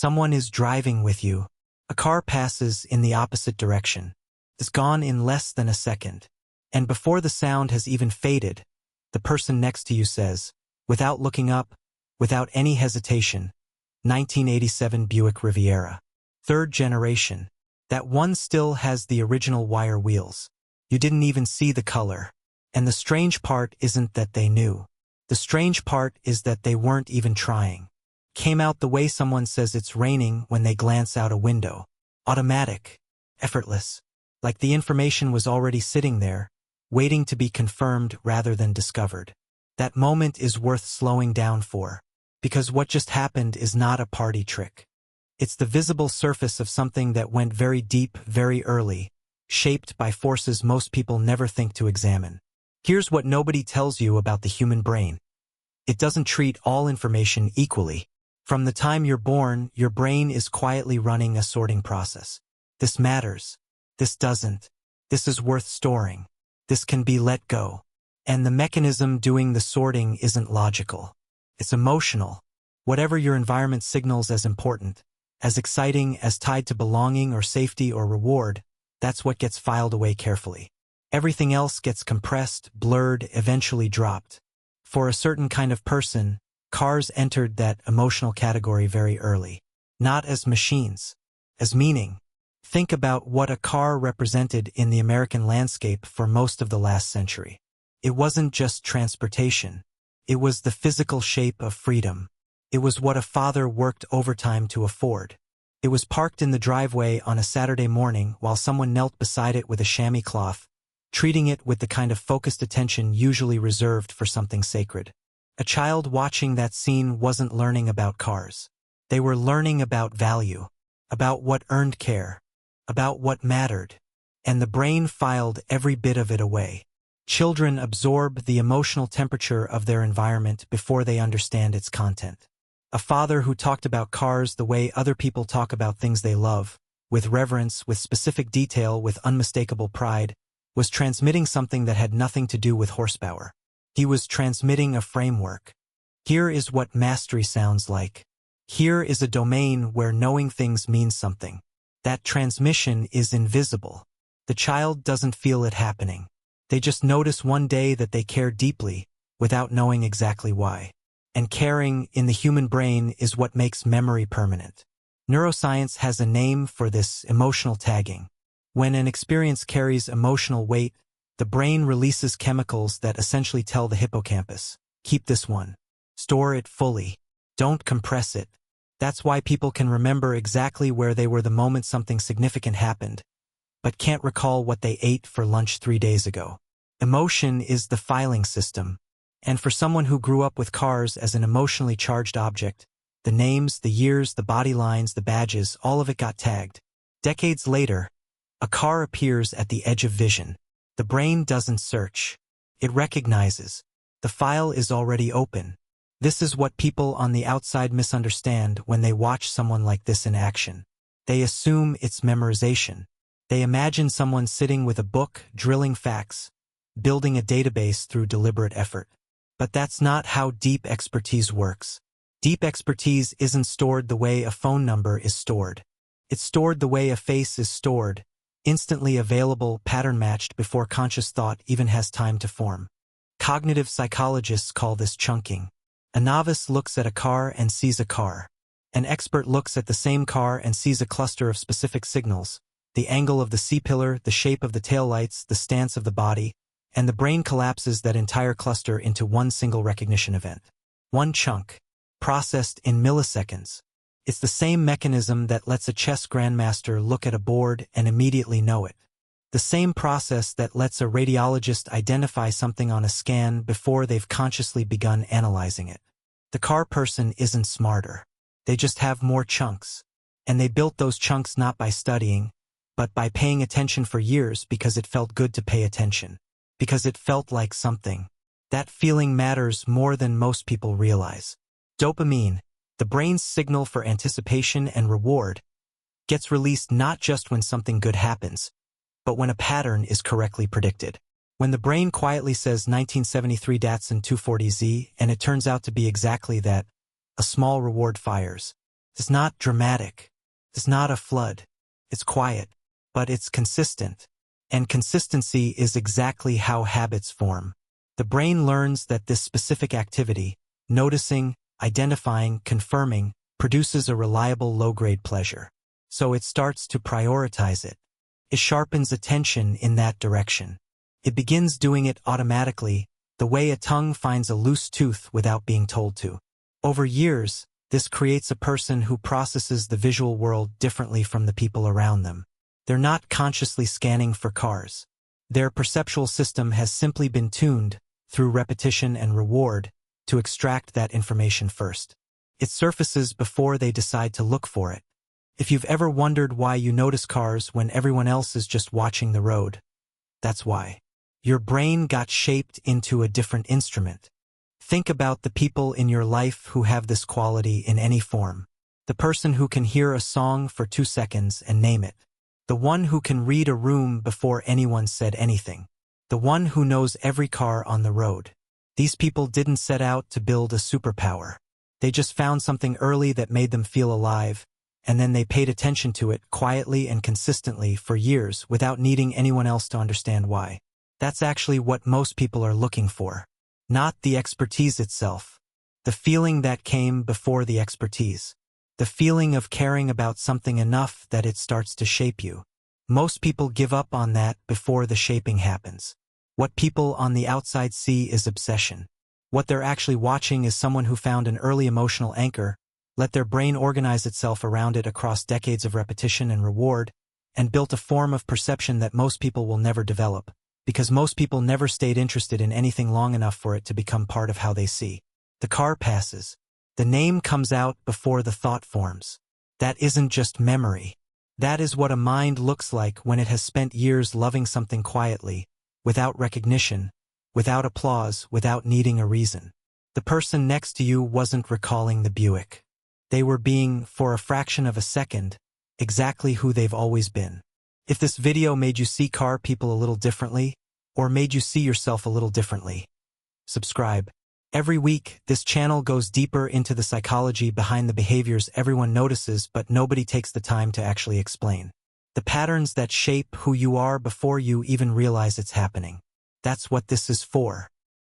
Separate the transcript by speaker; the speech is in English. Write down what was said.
Speaker 1: Someone is driving with you. A car passes in the opposite direction. It's gone in less than a second. And before the sound has even faded, the person next to you says, without looking up, without any hesitation, 1987 Buick Riviera. Third generation. That one still has the original wire wheels. You didn't even see the color. And the strange part isn't that they knew. The strange part is that they weren't even trying. Came out the way someone says it's raining when they glance out a window. Automatic. Effortless. Like the information was already sitting there, waiting to be confirmed rather than discovered. That moment is worth slowing down for. Because what just happened is not a party trick. It's the visible surface of something that went very deep, very early, shaped by forces most people never think to examine. Here's what nobody tells you about the human brain. It doesn't treat all information equally. From the time you're born, your brain is quietly running a sorting process. This matters. This doesn't. This is worth storing. This can be let go. And the mechanism doing the sorting isn't logical. It's emotional. Whatever your environment signals as important, as exciting, as tied to belonging or safety or reward, that's what gets filed away carefully. Everything else gets compressed, blurred, eventually dropped. For a certain kind of person, cars entered that emotional category very early. Not as machines, as meaning. Think about what a car represented in the American landscape for most of the last century. It wasn't just transportation. It was the physical shape of freedom. It was what a father worked overtime to afford. It was parked in the driveway on a Saturday morning while someone knelt beside it with a chamois cloth, treating it with the kind of focused attention usually reserved for something sacred. A child watching that scene wasn't learning about cars. They were learning about value, about what earned care, about what mattered, and the brain filed every bit of it away. Children absorb the emotional temperature of their environment before they understand its content. A father who talked about cars the way other people talk about things they love, with reverence, with specific detail, with unmistakable pride, was transmitting something that had nothing to do with horsepower. He was transmitting a framework. Here is what mastery sounds like. Here is a domain where knowing things means something. That transmission is invisible. The child doesn't feel it happening. They just notice one day that they care deeply, without knowing exactly why. And caring in the human brain is what makes memory permanent. Neuroscience has a name for this: emotional tagging. When an experience carries emotional weight, the brain releases chemicals that essentially tell the hippocampus, keep this one. Store it fully. Don't compress it. That's why people can remember exactly where they were the moment something significant happened, but can't recall what they ate for lunch 3 days ago. Emotion is the filing system. And for someone who grew up with cars as an emotionally charged object, the names, the years, the body lines, the badges, all of it got tagged. Decades later, a car appears at the edge of vision. The brain doesn't search. It recognizes. The file is already open. This is what people on the outside misunderstand when they watch someone like this in action. They assume it's memorization. They imagine someone sitting with a book, drilling facts, building a database through deliberate effort. But that's not how deep expertise works. Deep expertise isn't stored the way a phone number is stored. It's stored the way a face is stored, instantly available, pattern-matched before conscious thought even has time to form. Cognitive psychologists call this chunking. A novice looks at a car and sees a car. An expert looks at the same car and sees a cluster of specific signals: the angle of the C-pillar, the shape of the taillights, the stance of the body, and the brain collapses that entire cluster into one single recognition event. One chunk, processed in milliseconds. It's the same mechanism that lets a chess grandmaster look at a board and immediately know it. The same process that lets a radiologist identify something on a scan before they've consciously begun analyzing it. The car person isn't smarter. They just have more chunks. And they built those chunks not by studying, but by paying attention for years because it felt good to pay attention. Because it felt like something. That feeling matters more than most people realize. Dopamine, the brain's signal for anticipation and reward, gets released not just when something good happens, but when a pattern is correctly predicted. When the brain quietly says 1973 Datsun 240Z and it turns out to be exactly that, a small reward fires. It's not dramatic. It's not a flood. It's quiet, but it's consistent. And consistency is exactly how habits form. The brain learns that this specific activity, noticing, identifying, confirming, produces a reliable low-grade pleasure. So it starts to prioritize it. It sharpens attention in that direction. It begins doing it automatically, the way a tongue finds a loose tooth without being told to. Over years, this creates a person who processes the visual world differently from the people around them. They're not consciously scanning for cars. Their perceptual system has simply been tuned, through repetition and reward, to extract that information first. It surfaces before they decide to look for it. If you've ever wondered why you notice cars when everyone else is just watching the road, that's why. Your brain got shaped into a different instrument. Think about the people in your life who have this quality in any form. The person who can hear a song for 2 seconds and name it. The one who can read a room before anyone said anything. The one who knows every car on the road. These people didn't set out to build a superpower. They just found something early that made them feel alive, and then they paid attention to it quietly and consistently for years without needing anyone else to understand why. That's actually what most people are looking for. Not the expertise itself. The feeling that came before the expertise. The feeling of caring about something enough that it starts to shape you. Most people give up on that before the shaping happens. What people on the outside see is obsession. What they're actually watching is someone who found an early emotional anchor, let their brain organize itself around it across decades of repetition and reward, and built a form of perception that most people will never develop, because most people never stayed interested in anything long enough for it to become part of how they see. The car passes. The name comes out before the thought forms. That isn't just memory. That is what a mind looks like when it has spent years loving something quietly, without recognition, without applause, without needing a reason. The person next to you wasn't recalling the Buick. They were being, for a fraction of a second, exactly who they've always been. If this video made you see car people a little differently, or made you see yourself a little differently, subscribe. Every week, this channel goes deeper into the psychology behind the behaviors everyone notices but nobody takes the time to actually explain. The patterns that shape who you are before you even realize it's happening. That's what this is for.